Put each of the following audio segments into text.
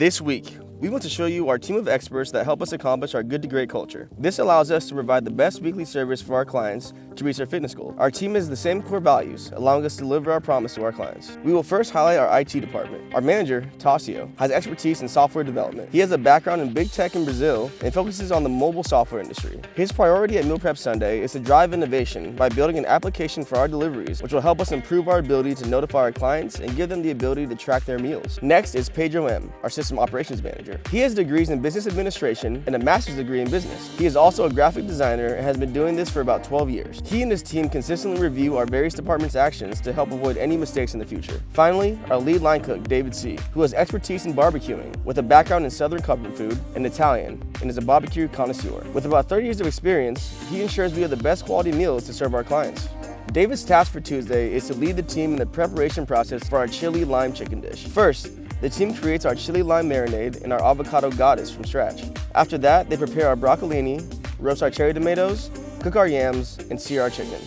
This week, we want to show you our team of experts that help us accomplish our good to great culture. This allows us to provide the best weekly service for our clients to reach their fitness goal. Our team has the same core values, allowing us to deliver our promise to our clients. We will first highlight our IT department. Our manager, Tassio, has expertise in software development. He has a background in big tech in Brazil and focuses on the mobile software industry. His priority at Meal Prep Sunday is to drive innovation by building an application for our deliveries, which will help us improve our ability to notify our clients and give them the ability to track their meals. Next is Pedro M., our system operations manager. He has degrees in business administration and a master's degree in business. He is also a graphic designer and has been doing this for about 12 years. He and his team consistently review our various departments' actions to help avoid any mistakes in the future. Finally, our lead line cook, David C., who has expertise in barbecuing with a background in Southern comfort food and Italian, and is a barbecue connoisseur. With about 30 years of experience, he ensures we have the best quality meals to serve our clients. David's task for Tuesday is to lead the team in the preparation process for our chili lime chicken dish. First, the team creates our chili lime marinade and our avocado goddess from scratch. After that, they prepare our broccolini, roast our cherry tomatoes, cook our yams, and sear our chicken.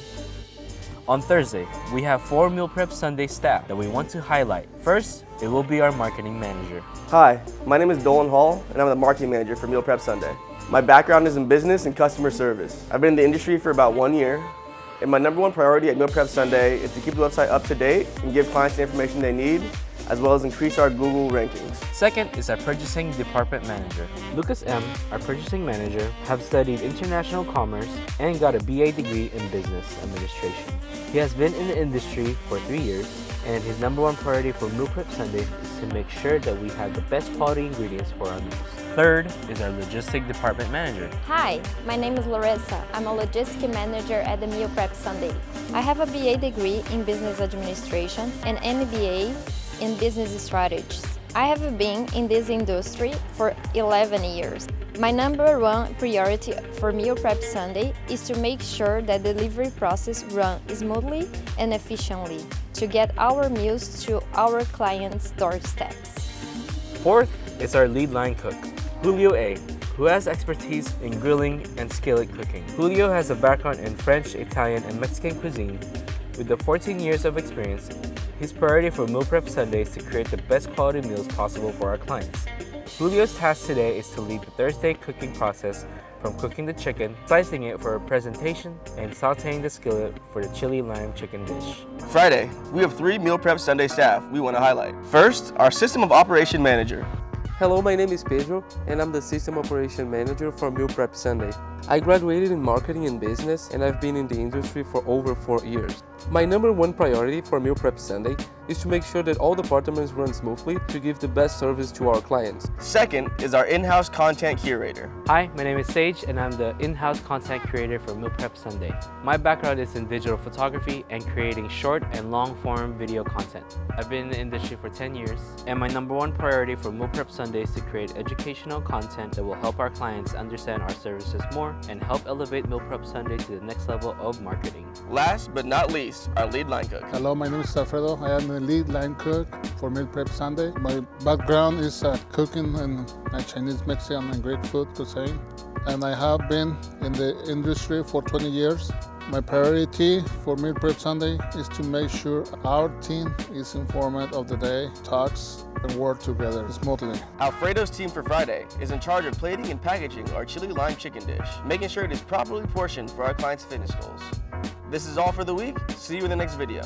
On Thursday, we have 4 Meal Prep Sunday staff that we want to highlight. First, it will be our marketing manager. Hi, my name is Dolan Hall, and I'm the marketing manager for Meal Prep Sunday. My background is in business and customer service. I've been in the industry for about 1 year, and my number one priority at Meal Prep Sunday is to keep the website up to date and give clients the information they need, as well as increase our Google rankings. Second is our purchasing department manager. Lucas M., our purchasing manager, have studied international commerce and got a BA degree in business administration. He has been in the industry for 3 years, and his number one priority for Meal Prep Sunday is to make sure that we have the best quality ingredients for our meals. Third is our logistic department manager. Hi, my name is Larissa. I'm a logistic manager at the Meal Prep Sunday. I have a BA degree in business administration and MBA in business strategies. I have been in this industry for 11 years. My number one priority for Meal Prep Sunday is to make sure that the delivery process runs smoothly and efficiently to get our meals to our clients' doorsteps. Fourth is our lead line cook, Julio A., who has expertise in grilling and skillet cooking. Julio has a background in French, Italian, and Mexican cuisine. With the 14 years of experience, his priority for Meal Prep Sunday is to create the best quality meals possible for our clients. Julio's task today is to lead the Thursday cooking process, from cooking the chicken, slicing it for a presentation, and sauteing the skillet for the chili lime chicken dish. Friday, we have 3 Meal Prep Sunday staff we want to highlight. First, our System of Operation Manager. Hello, my name is Pedro, and I'm the System Operation Manager for Meal Prep Sunday. I graduated in marketing and business, and I've been in the industry for over 4 years. My number one priority for Meal Prep Sunday is to make sure that all departments run smoothly to give the best service to our clients. Second is our in-house content curator. Hi, my name is Sage, and I'm the in-house content creator for Meal Prep Sunday. My background is in digital photography and creating short and long-form video content. I've been in the industry for 10 years, and my number one priority for Meal Prep Sunday is to create educational content that will help our clients understand our services more and help elevate Meal Prep Sunday to the next level of marketing. Last but not least, our lead line cook. Hello, my name is Alfredo. I am the lead line cook for Meal Prep Sunday. My background is cooking in Chinese, Mexican, and Greek food cuisine, and I have been in the industry for 20 years. My priority for Meal Prep Sunday is to make sure our team is informed of the day, talks, and work together smoothly. Alfredo's team for Friday is in charge of plating and packaging our chili lime chicken dish, making sure it is properly portioned for our clients' fitness goals. This is all for the week. See you in the next video.